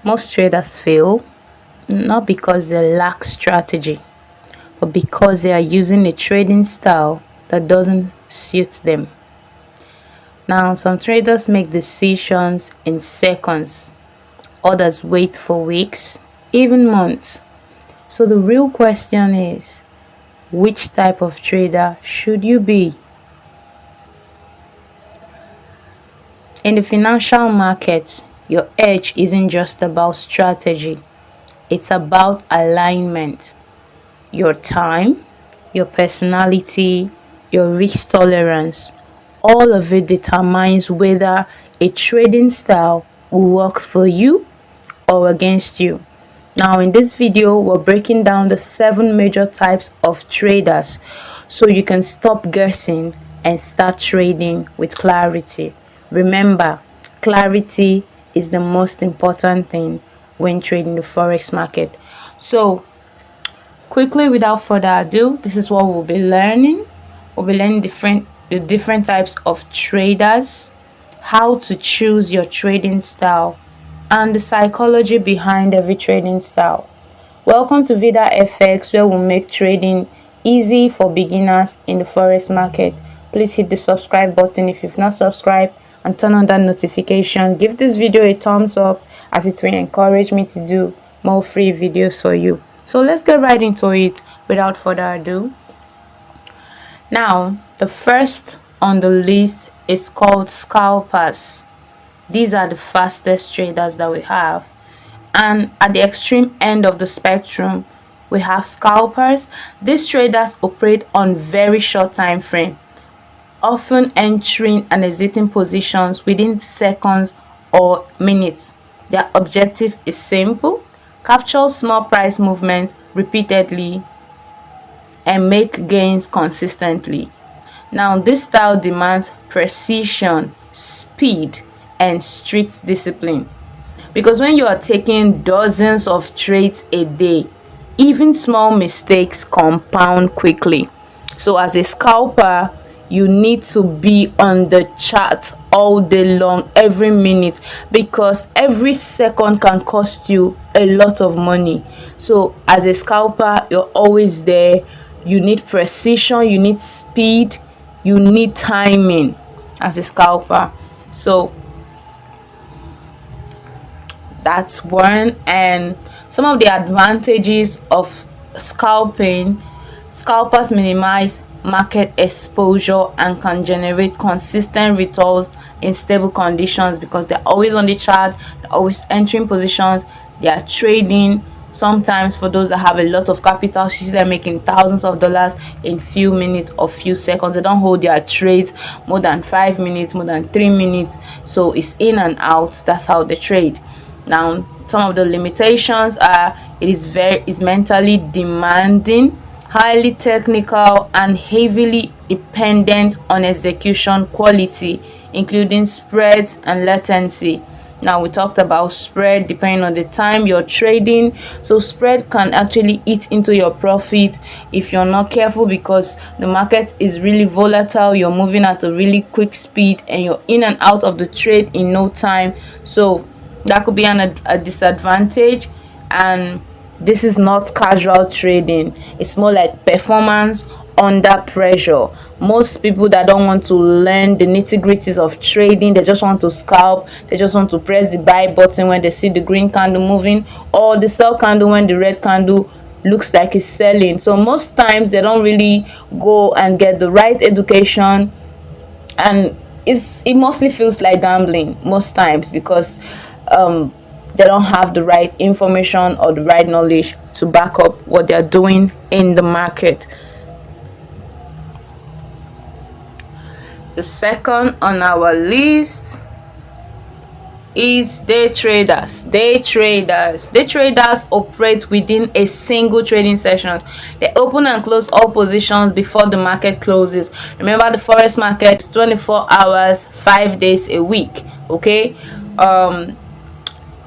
Most traders fail not because they lack strategy, but because they are using a trading style that doesn't suit them. Now, some traders make decisions in seconds, others wait for weeks, even months. So the real question is, which type of trader should you be? In the financial market, your edge isn't just about strategy, it's about alignment. Your time, your personality, your risk tolerance, all of it determines whether a trading style will work for you or against you. Now in this video, we're breaking down the 7 major types of traders so you can stop guessing and start trading with clarity. Remember, clarity is the most important thing when trading the forex market. So quickly, without further ado, this is what we'll be learning. We'll be learning the different types of traders, how to choose your trading style, and the psychology behind every trading style. Welcome to Vida FX, where we'll make trading easy for beginners in the forex market. Please hit the subscribe button if you've not subscribed and turn on that notification. Give this video a thumbs up as it will encourage me to do more free videos for you. So let's get right into it without further ado. Now, the first on the list is called scalpers. These are the fastest traders that we have. And at the extreme end of the spectrum, we have scalpers. These traders operate on very short time frame, often entering and exiting positions within seconds or minutes. Their objective is simple: capture small price movement repeatedly and make gains consistently. Now, this style demands precision, speed, and strict discipline, because when you are taking dozens of trades a day, even small mistakes compound quickly. So as a scalper, you need to be on the chart all day long, every minute, because every second can cost you a lot of money. So as a scalper, you're always there. You need precision, you need speed, you need timing as a scalper. So that's one. And some of the advantages of scalping: scalpers minimize market exposure and can generate consistent returns in stable conditions, because they're always on the chart, they're always entering positions, they are trading. Sometimes for those that have a lot of capital, you see them making thousands of dollars in few minutes or few seconds. They don't hold their trades more than 5 minutes, more than 3 minutes, so it's in and out. That's how they trade. Now, some of the limitations are: it is mentally demanding, highly technical, and heavily dependent on execution quality, including spreads and latency. Now, we talked about spread depending on the time you're trading. So spread can actually eat into your profit if you're not careful, because the market is really volatile. You're moving at a really quick speed and you're in and out of the trade in no time. So that could be a disadvantage. And this is not casual trading, it's more like performance under pressure. Most people that don't want to learn the nitty-gritties of trading, they just want to scalp, they just want to press the buy button when they see the green candle moving, or the sell candle when the red candle looks like it's selling. So most times they don't really go and get the right education, and it mostly feels like gambling most times, because they don't have the right information or the right knowledge to back up what they're doing in the market. The second on our list is day traders. Day traders operate within a single trading session. They open and close all positions before the market closes. Remember, the forex market is 24 hours 5 days a week. Okay,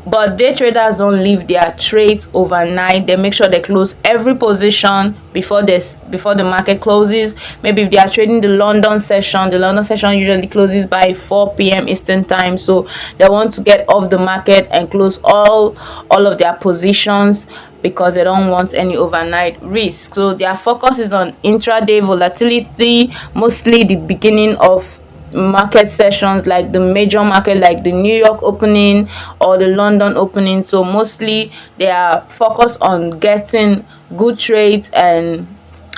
But day traders don't leave their trades overnight. They make sure they close every position before the market closes. Maybe if they are trading the London session usually closes by 4 p.m. Eastern time, so they want to get off the market and close all of their positions because they don't want any overnight risk. So their focus is on intraday volatility, mostly the beginning of market sessions, like the major market, like the New York opening or the London opening. So mostly they are focused on getting good trades and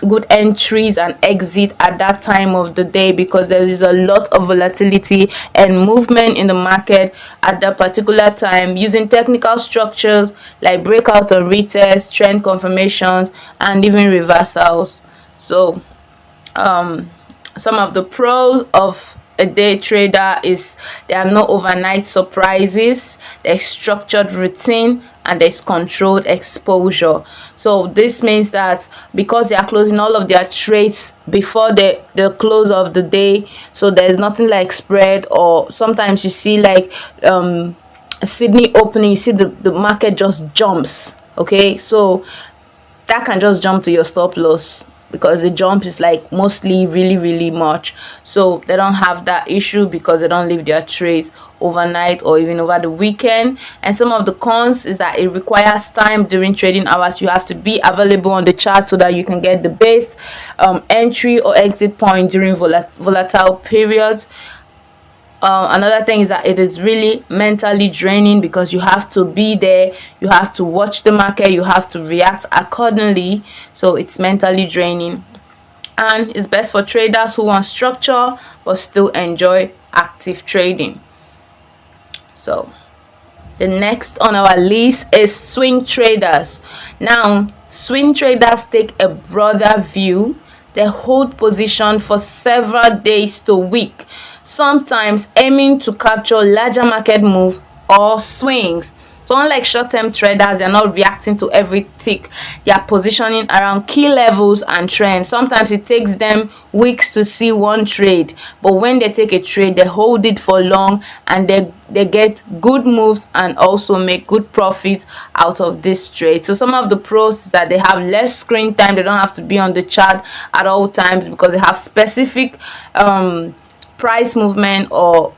good entries and exit at that time of the day, because there is a lot of volatility and movement in the market at that particular time, using technical structures like breakout and retest, trend confirmations, and even reversals. So some of the pros of a day trader is there are no overnight surprises, there's structured routine, and there's controlled exposure. So this means that because they are closing all of their trades before the close of the day, so there's nothing like spread, or sometimes you see like Sydney opening, you see the market just jumps. Okay, so that can just jump to your stop loss because the jump is like mostly really much. So they don't have that issue because they don't leave their trades overnight or even over the weekend. And some of the cons is that it requires time during trading hours. You have to be available on the chart so that you can get the best entry or exit point during volatile periods. Another thing is that it is really mentally draining because you have to be there, you have to watch the market, you have to react accordingly. So it's mentally draining, and it's best for traders who want structure but still enjoy active trading. So the next on our list is swing traders. Now, swing traders take a broader view. They hold position for several days to week, sometimes aiming to capture larger market moves or swings. So unlike short-term traders, they're not reacting to every tick. They are positioning around key levels and trends. Sometimes it takes them weeks to see one trade, but when they take a trade, they hold it for long, and they get good moves and also make good profit out of this trade. So some of the pros is that they have less screen time. They don't have to be on the chart at all times because they have specific price movement or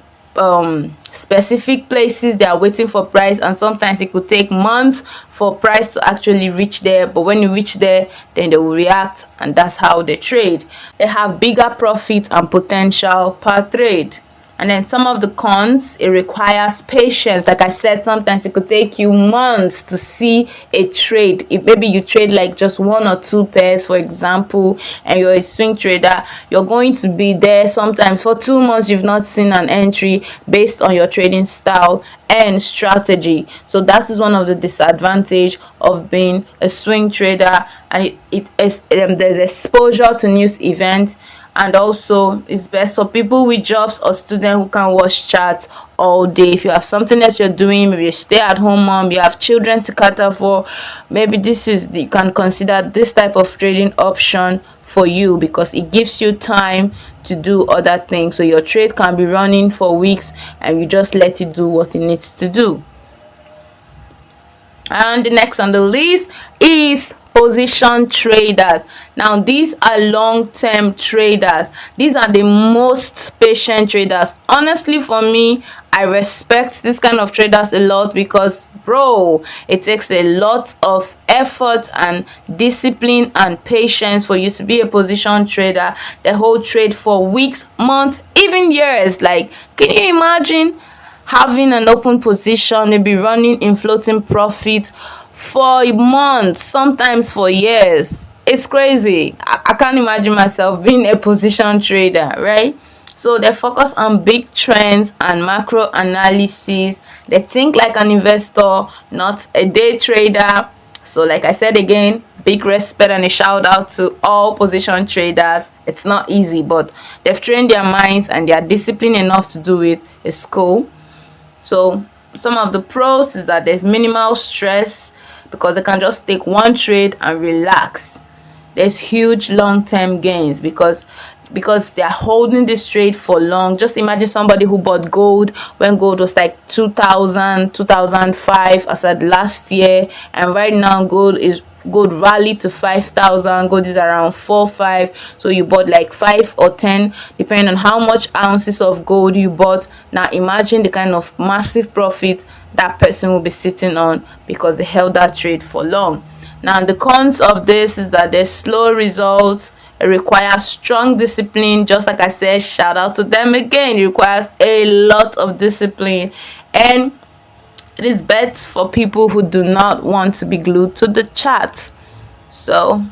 specific places they are waiting for price, and sometimes it could take months for price to actually reach there, but when you reach there, then they will react, and that's how they trade. They have bigger profit and potential per trade. And then some of the cons, it requires patience. Like I said, sometimes it could take you months to see a trade. If maybe you trade like just one or two pairs, for example, and you're a swing trader, you're going to be there sometimes for 2 months. You've not seen an entry based on your trading style and strategy. So that is one of the disadvantage of being a swing trader, and there's exposure to news events. And also it's best for people with jobs or students who can watch charts all day. If you have something else you're doing, maybe you stay at home mom, you have children to cater for, maybe you can consider this type of trading option for you, because it gives you time to do other things. So your trade can be running for weeks and you just let it do what it needs to do. And the next on the list is position traders. Now these are long-term traders. These are the most patient traders. Honestly, for me, I respect this kind of traders a lot because bro, it takes a lot of effort and discipline and patience for you to be a position trader. The whole trade for weeks, months, even years. Like, can you imagine having an open position, maybe running in floating profit for months, sometimes for years? It's crazy. I can't imagine myself being a position trader, right? So they focus on big trends and macro analysis. They think like an investor, not a day trader. So like I said again, big respect and a shout out to all position traders. It's not easy, but they've trained their minds and they are disciplined enough to do it. It's cool. So some of the pros is that there's minimal stress because they can just take one trade and relax. There's huge long-term gains because because they are holding this trade for long. Just imagine somebody who bought gold when gold was like 2000, 2005 as at last year, and right now gold rallied to 5,000. Gold is around 4-5, so you bought like 5 or 10 depending on how much ounces of gold you bought. Now imagine the kind of massive profit that person will be sitting on because they held that trade for long. Now the cons of this is that there's slow results. It requires strong discipline. Just like I said, shout out to them again. It requires a lot of discipline, and it is best for people who do not want to be glued to the chart. So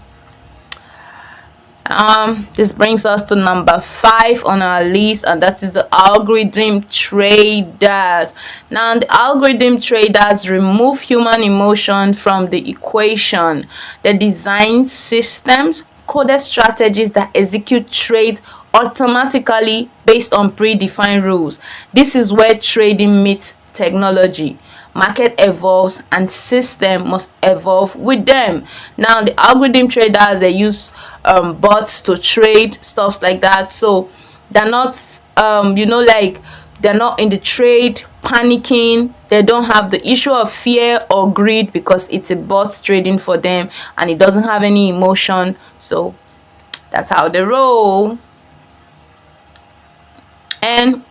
this brings us to number 5 on our list, and that is the algorithm traders. Now the algorithm traders remove human emotion from the equation. They design systems, coded strategies that execute trades automatically based on predefined rules. This is where trading meets technology. Market evolves and system must evolve with them. Now the algorithm traders, they use bots to trade, stuff like that. So they're not like they're not in the trade panicking. They don't have the issue of fear or greed because it's a bot trading for them and it doesn't have any emotion. So that's how they roll. And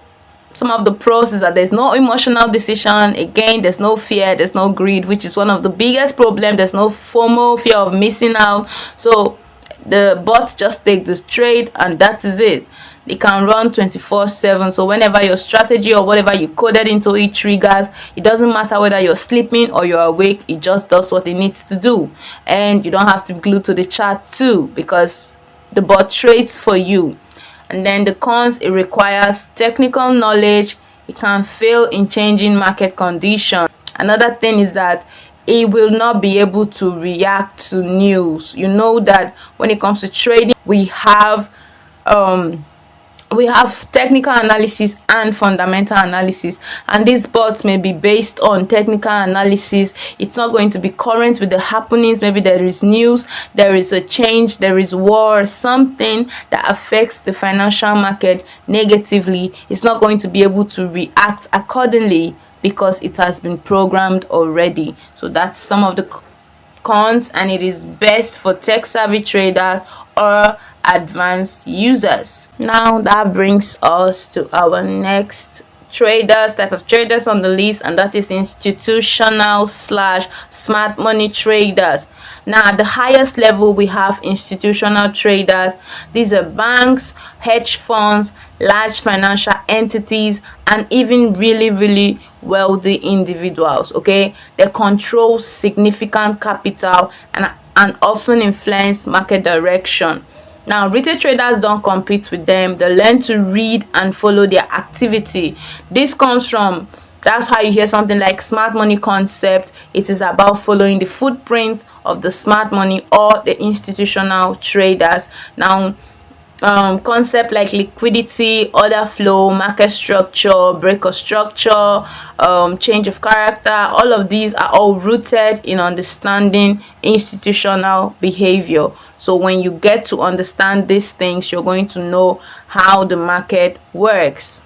some of the pros is that there's no emotional decision. Again, there's no fear, there's no greed, which is one of the biggest problems. There's no FOMO, fear of missing out. So the bots just take this trade and that is it. They can run 24/7. So whenever your strategy or whatever you coded into it triggers, it doesn't matter whether you're sleeping or you're awake, it just does what it needs to do. And you don't have to be glued to the chart too, because the bot trades for you. And then the cons, it requires technical knowledge. It can fail in changing market conditions. Another thing is that it will not be able to react to news. You know that when it comes to trading, we have technical analysis and fundamental analysis, and these bots may be based on technical analysis. It's not going to be current with the happenings. Maybe there is news, there is a change, there is war, something that affects the financial market negatively. It's not going to be able to react accordingly because it has been programmed already. So that's some of the cons, and it is best for tech savvy traders or advanced users. Now that brings us to our next type of traders on the list, and that is institutional / smart money traders. Now at the highest level we have institutional traders. These are banks, hedge funds, large financial entities, and even really wealthy individuals. Okay, they control significant capital and often influence market direction. Now retail traders don't compete with them. They learn to read and follow their activity. This comes from, that's how you hear something like smart money concept. It is about following the footprint of the smart money or the institutional traders. Now concept like liquidity, order flow, market structure, break of structure, change of character, all of these are all rooted in understanding institutional behavior. So when you get to understand these things, you're going to know how the market works.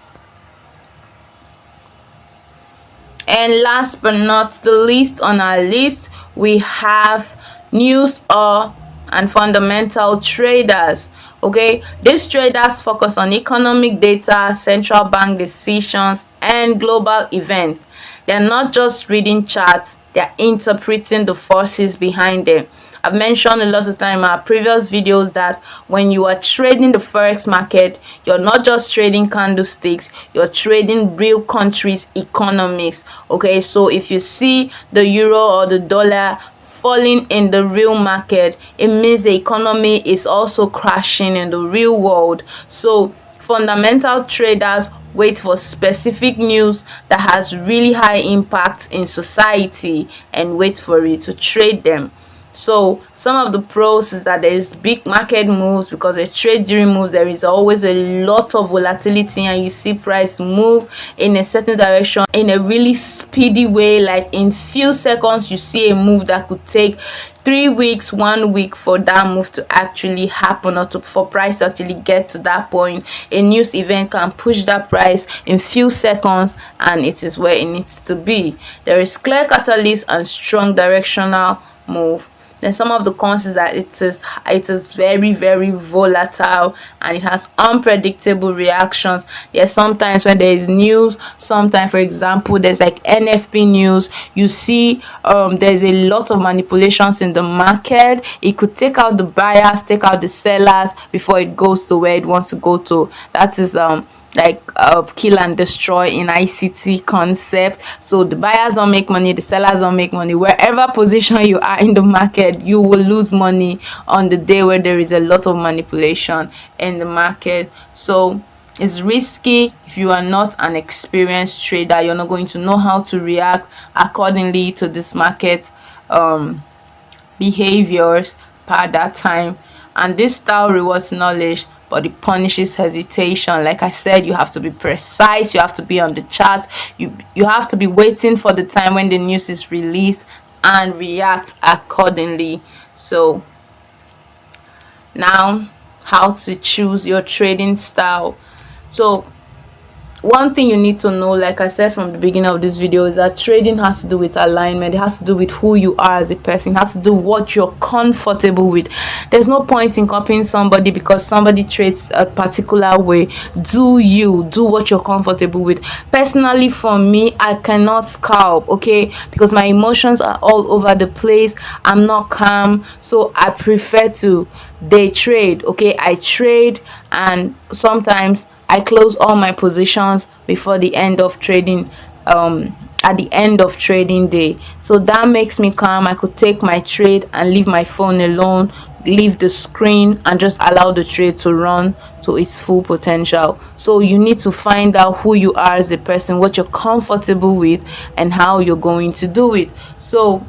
And last but not the least on our list, we have news and fundamental traders. Okay, these traders focus on economic data, central bank decisions, and global events. They're not just reading charts, they're interpreting the forces behind them. I've mentioned a lot of time in our previous videos that when you are trading the Forex market, you're not just trading candlesticks, you're trading real countries' economies. Okay, so if you see the euro or the dollar falling in the real market, it means the economy is also crashing in the real world. So fundamental traders wait for specific news that has really high impact in society and wait for it to trade them. So some of the pros is that there is big market moves, because a trade during moves there is always a lot of volatility, and you see price move in a certain direction in a really speedy way. Like in few seconds you see a move that could take 3 weeks, 1 week for that move to actually happen, or for price to actually get to that point. A news event can push that price in few seconds, and it is where it needs to be. There is clear catalyst and strong directional move. Then some of the cons is that it is very, very volatile, and it has unpredictable reactions. There's sometimes when there is news, sometimes for example there's like NFP news, you see there's a lot of manipulations in the market. It could take out the buyers, take out the sellers before it goes to where it wants to go to. That is like kill and destroy in ICT concept. So the buyers don't make money, the sellers don't make money. Wherever position you are in the market, you will lose money on the day where there is a lot of manipulation in the market. So it's risky. If you are not an experienced trader, you're not going to know how to react accordingly to this market behaviors per that time. And this style rewards knowledge, but it punishes hesitation. Like I said, you have to be precise, you have to be on the chart, you have to be waiting for the time when the news is released and react accordingly. So now, how to choose your trading style. So one thing you need to know, like I said from the beginning of this video, is that trading has to do with alignment. It has to do with who you are as a person. It has to do what you're comfortable with. There's no point in copying somebody because somebody trades a particular way. Do what you're comfortable with. Personally, for me, I cannot scalp, okay, because my emotions are all over the place. I'm not calm, so I prefer to day trade. Okay, I trade, and sometimes I close all my positions before the end of trading, at the end of trading day. So that makes me calm. I could take my trade and leave my phone alone, leave the screen, and just allow the trade to run to its full potential. So you need to find out who you are as a person, what you're comfortable with, and how you're going to do it. So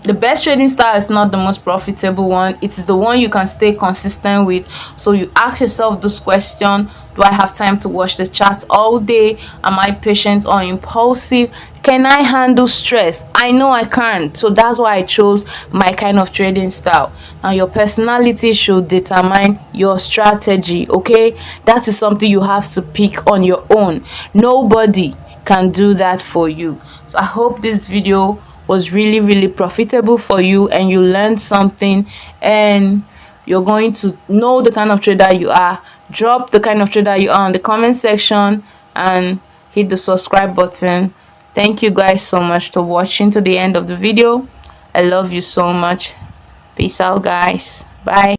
the best trading style is not the most profitable one. It is the one you can stay consistent with. So you ask yourself this question: do I have time to watch the charts all day? Am I patient or impulsive? Can I handle stress? I know I can't, so that's why I chose my kind of trading style. Now your personality should determine your strategy, okay? That is something you have to pick on your own. Nobody can do that for you. So I hope this video was really profitable for you, and you learned something, and you're going to know the kind of trader you are. Drop the kind of trader you are in the comment section, and hit the subscribe button. Thank you guys so much for watching to the end of the video. I love you so much. Peace out, guys. Bye.